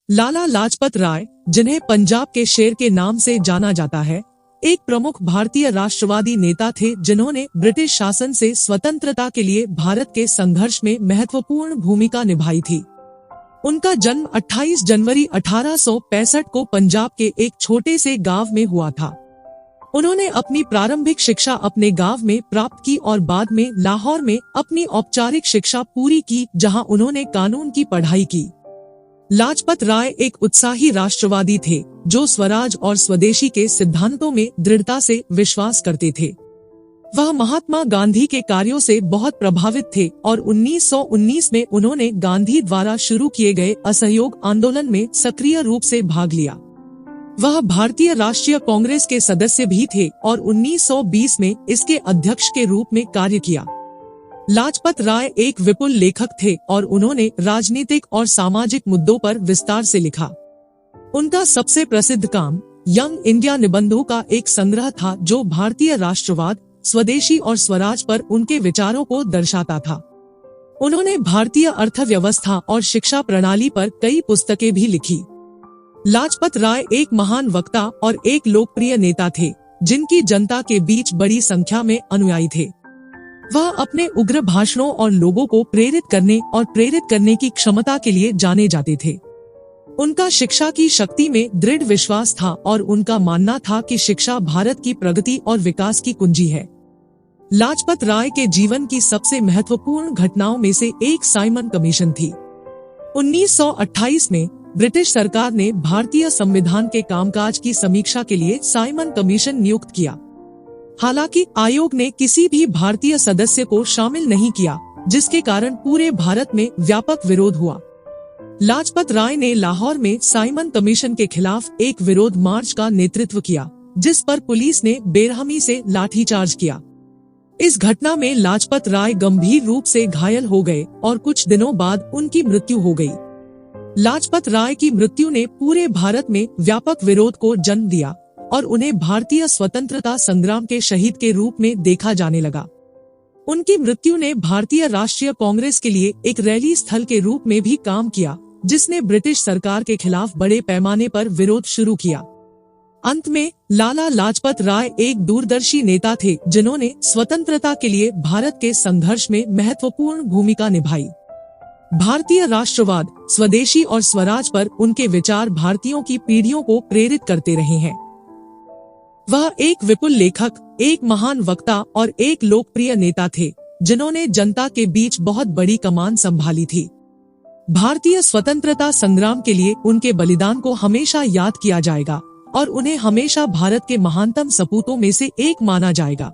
लाला लाजपत राय, जिन्हें पंजाब के शेर के नाम से जाना जाता है, एक प्रमुख भारतीय राष्ट्रवादी नेता थे जिन्होंने ब्रिटिश शासन से स्वतंत्रता के लिए भारत के संघर्ष में महत्वपूर्ण भूमिका निभाई थी। उनका जन्म 28 जनवरी 1865 को पंजाब के एक छोटे से गांव में हुआ था। उन्होंने अपनी प्रारंभिक शिक्षा अपने गांव में प्राप्त की और बाद में लाहौर में अपनी औपचारिक शिक्षा पूरी की, जहां उन्होंने कानून की पढ़ाई की। लाजपत राय एक उत्साही राष्ट्रवादी थे जो स्वराज और स्वदेशी के सिद्धांतों में दृढ़ता से विश्वास करते थे। वह महात्मा गांधी के कार्यों से बहुत प्रभावित थे और 1919 में उन्होंने गांधी द्वारा शुरू किए गए असहयोग आंदोलन में सक्रिय रूप से भाग लिया। वह भारतीय राष्ट्रीय कांग्रेस के सदस्य भी थे और 1920 में इसके अध्यक्ष के रूप में कार्य किया। लाजपत राय एक विपुल लेखक थे और उन्होंने राजनीतिक और सामाजिक मुद्दों पर विस्तार से लिखा। उनका सबसे प्रसिद्ध काम यंग इंडिया निबंधों का एक संग्रह था, जो भारतीय राष्ट्रवाद, स्वदेशी और स्वराज पर उनके विचारों को दर्शाता था। उन्होंने भारतीय अर्थव्यवस्था और शिक्षा प्रणाली पर कई पुस्तकें भी लिखी। लाजपत राय एक महान वक्ता और एक लोकप्रिय नेता थे, जिनकी जनता के बीच बड़ी संख्या में अनुयायी थे। वह अपने उग्र भाषणों और लोगों को प्रेरित करने की क्षमता के लिए जाने जाते थे। उनका शिक्षा की शक्ति में दृढ़ विश्वास था और उनका मानना था कि शिक्षा भारत की प्रगति और विकास की कुंजी है। लाजपत राय के जीवन की सबसे महत्वपूर्ण घटनाओं में से एक साइमन कमीशन थी। 1928 में ब्रिटिश सरकार ने भारतीय संविधान के कामकाज की समीक्षा के लिए साइमन कमीशन नियुक्त किया। हालांकि आयोग ने किसी भी भारतीय सदस्य को शामिल नहीं किया, जिसके कारण पूरे भारत में व्यापक विरोध हुआ। लाजपत राय ने लाहौर में साइमन कमीशन के खिलाफ एक विरोध मार्च का नेतृत्व किया, जिस पर पुलिस ने बेरहमी से लाठीचार्ज किया। इस घटना में लाजपत राय गंभीर रूप से घायल हो गए और कुछ दिनों बाद उनकी मृत्यु हो गई। लाजपत राय की मृत्यु ने पूरे भारत में व्यापक विरोध को जन्म दिया और उन्हें भारतीय स्वतंत्रता संग्राम के शहीद के रूप में देखा जाने लगा। उनकी मृत्यु ने भारतीय राष्ट्रीय कांग्रेस के लिए एक रैली स्थल के रूप में भी काम किया, जिसने ब्रिटिश सरकार के खिलाफ बड़े पैमाने पर विरोध शुरू किया। अंत में लाला लाजपत राय एक दूरदर्शी नेता थे, जिन्होंने स्वतंत्रता के लिए भारत के संघर्ष में महत्वपूर्ण भूमिका निभाई। भारतीय राष्ट्रवाद, स्वदेशी और स्वराज पर उनके विचार भारतीयों की पीढ़ियों को प्रेरित करते रहे हैं। वह एक विपुल लेखक, एक महान वक्ता और एक लोकप्रिय नेता थे, जिन्होंने जनता के बीच बहुत बड़ी कमान संभाली थी। भारतीय स्वतंत्रता संग्राम के लिए उनके बलिदान को हमेशा याद किया जाएगा और उन्हें हमेशा भारत के महानतम सपूतों में से एक माना जाएगा।